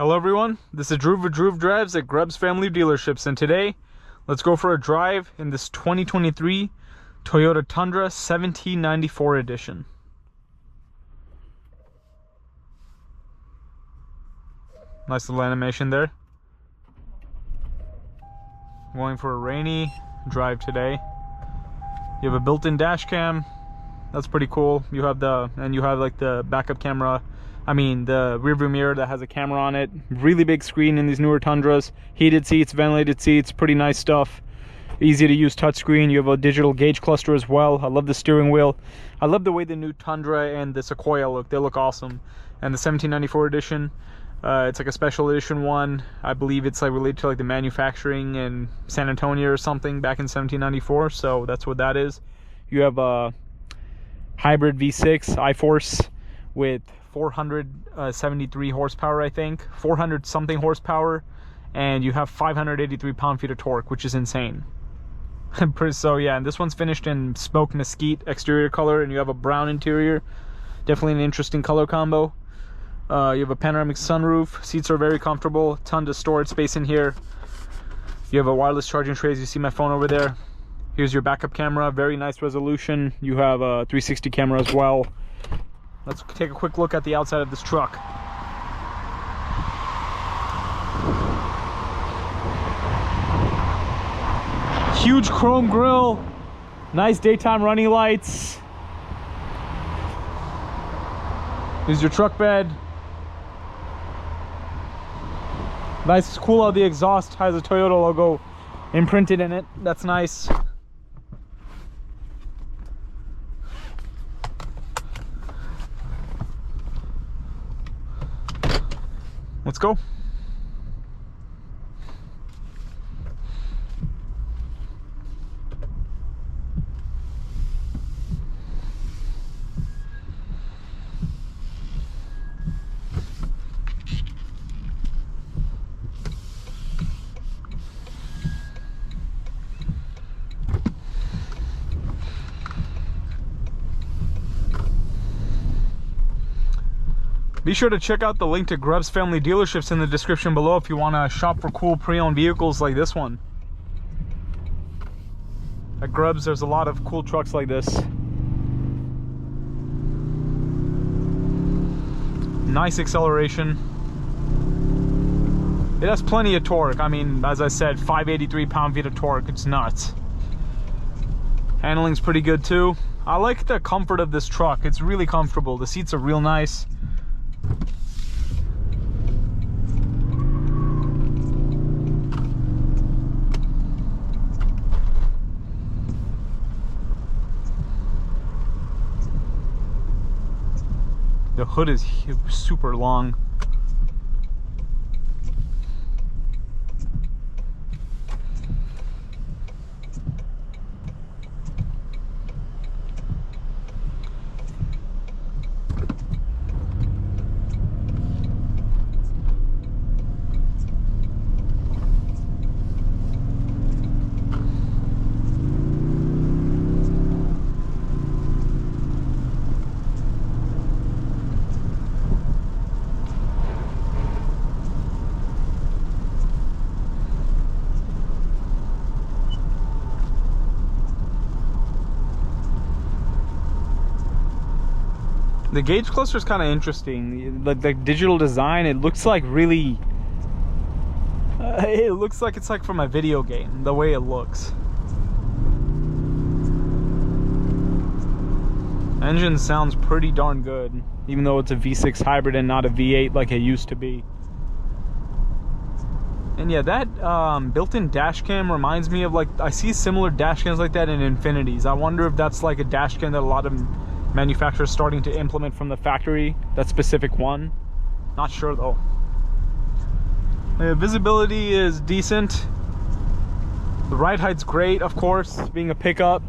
Hello everyone, this is Drew with Drew Drives at Grubbs Family Dealerships, and today let's go for a drive in this 2023 Toyota Tundra 1794 edition. Nice little animation there. Going for a rainy drive today. You have a built-in dash cam. That's pretty cool. You have like the backup camera. The rear view mirror that has a camera on it. Really big screen in these newer Tundras. Heated seats, ventilated seats, pretty nice stuff. Easy to use touchscreen. You have a digital gauge cluster as well. I love the steering wheel. I love the way the new Tundra and the Sequoia look. They look awesome. And the 1794 edition, it's like a special edition one. I believe it's like related to like the manufacturing in San Antonio or something back in 1794. So that's what that is. You have a hybrid V6 I-Force with 473 horsepower, I think, 400 something horsepower, and you have 583 pound-feet of torque, which is insane. So yeah, and this one's finished in smoked mesquite exterior color, and you have a brown interior. Definitely an interesting color combo. You have a panoramic sunroof. Seats are very comfortable. Ton of storage space in here. You have a wireless charging tray, as you see my phone over there. Here's your backup camera, very nice resolution. You have a 360 camera as well. Let's take a quick look at the outside of this truck. Huge chrome grille, nice daytime running lights. Here's your truck bed. Nice, cool how the exhaust has a Toyota logo imprinted in it. That's nice. Let's go. Be sure to check out the link to Grubbs Family Dealerships in the description below if you want to shop for cool pre-owned vehicles like this one. At Grubbs, there's a lot of cool trucks like this. Nice acceleration. It has plenty of torque. As I said, 583 pound-feet of torque. It's nuts. Handling's pretty good too. I like the comfort of this truck. It's really comfortable. The seats are real nice. The hood is super long. The gauge cluster is kind of interesting. Like the digital design, it looks like really it looks like it's like from a video game, the way it looks. Engine sounds pretty darn good, even though it's a V6 hybrid and not a V8 like it used to be. And yeah, that built-in dash cam reminds me of, like, I see similar dash cams like that in Infinitis. I wonder if that's like a dash cam that a lot of manufacturers starting to implement from the factory, that specific one. Not sure though. Visibility is decent. The ride height's great, of course, being a pickup.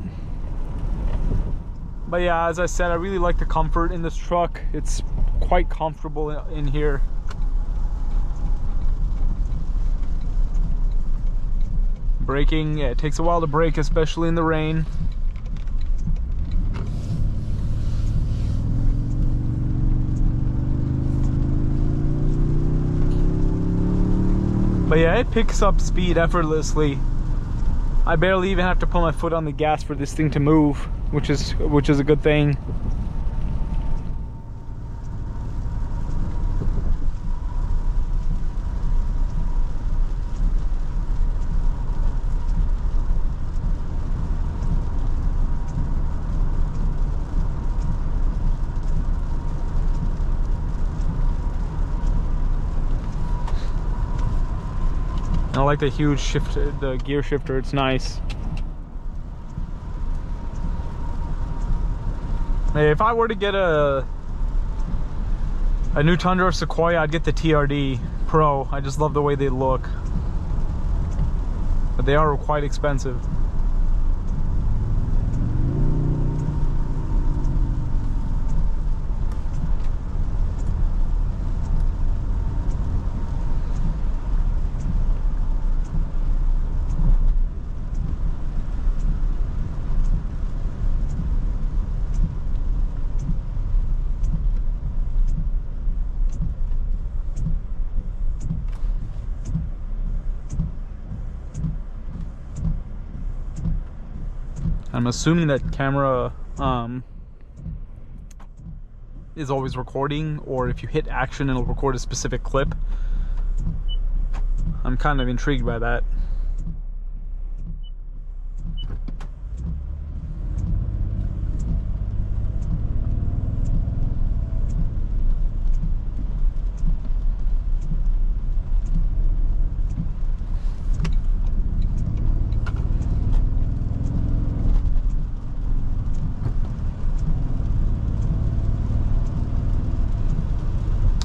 But yeah, as I said, I really like the comfort in this truck. It's quite comfortable in here. Braking, yeah, it takes a while to brake, especially in the rain. But yeah, it picks up speed effortlessly. I barely even have to put my foot on the gas for this thing to move, which is a good thing. I like the huge shift, the gear shifter, it's nice. Hey, if I were to get a new Tundra or Sequoia, I'd get the TRD Pro. I just love the way they look. But they are quite expensive. I'm assuming that camera is always recording, or if you hit action it'll record a specific clip. I'm kind of intrigued by that.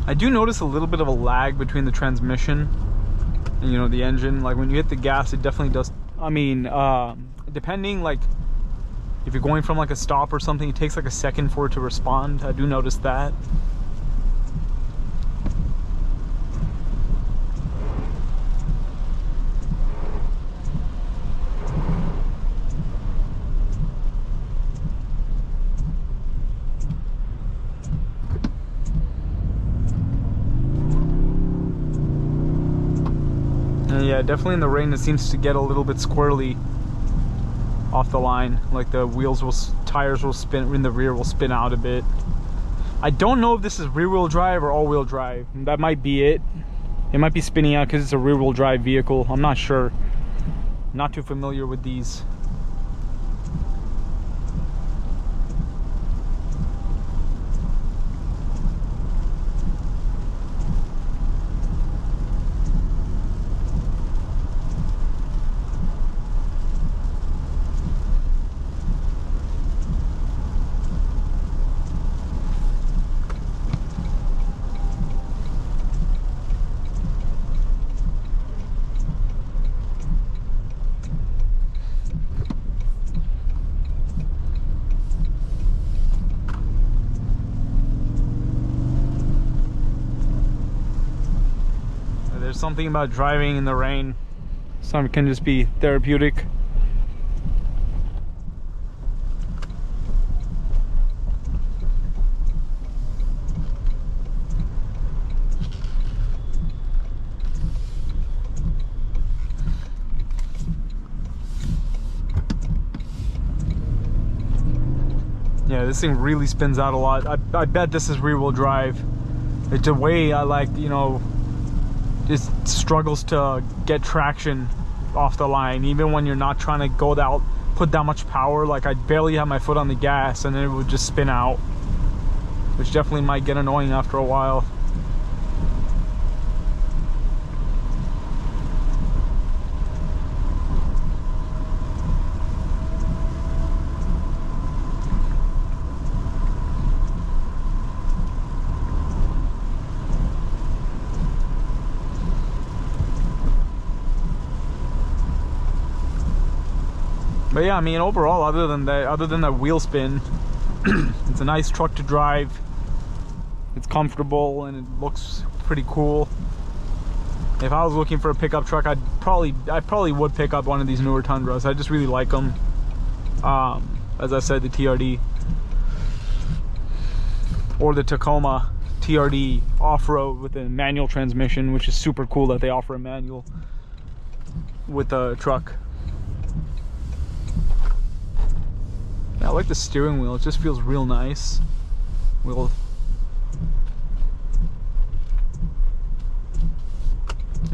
I do notice a little bit of a lag between the transmission and, you know, the engine. Like when you hit the gas, it definitely does. I mean, depending, like if you're going from like a stop or something, it takes like a second for it to respond. I do notice that. Yeah, definitely in the rain it seems to get a little bit squirrely off the line. Like the wheels will, tires will spin, in the rear will spin out a bit. I don't know if this is rear wheel drive or all wheel drive. That might be it. It might be spinning out because it's a rear wheel drive vehicle. I'm not sure. Not too familiar with these. There's something about driving in the rain. Some can just be therapeutic. Yeah, this thing really spins out a lot. I bet this is rear wheel drive. It's a way I like, you know, just struggles to get traction off the line, even when you're not trying to go out, put that much power. Like I barely have my foot on the gas and then it would just spin out, which definitely might get annoying after a while. But yeah, I mean, overall, other than that wheel spin, it's a nice truck to drive. It's comfortable and it looks pretty cool. If I was looking for a pickup truck, I probably would pick up one of these newer Tundras. I just really like them. As I said, the TRD or the Tacoma TRD off-road with a manual transmission, which is super cool that they offer a manual with a truck. Yeah, I like the steering wheel. It just feels real nice. And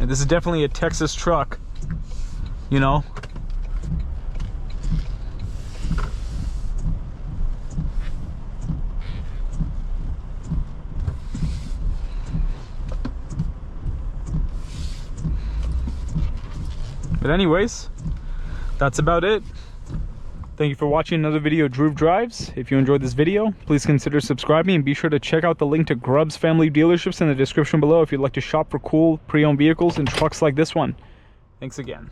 this is definitely a Texas truck, you know. But anyways, that's about it. Thank you for watching another video of Drew Drives. If you enjoyed this video, please consider subscribing and be sure to check out the link to Grubbs Family Dealerships in the description below if you'd like to shop for cool pre-owned vehicles and trucks like this one. Thanks again.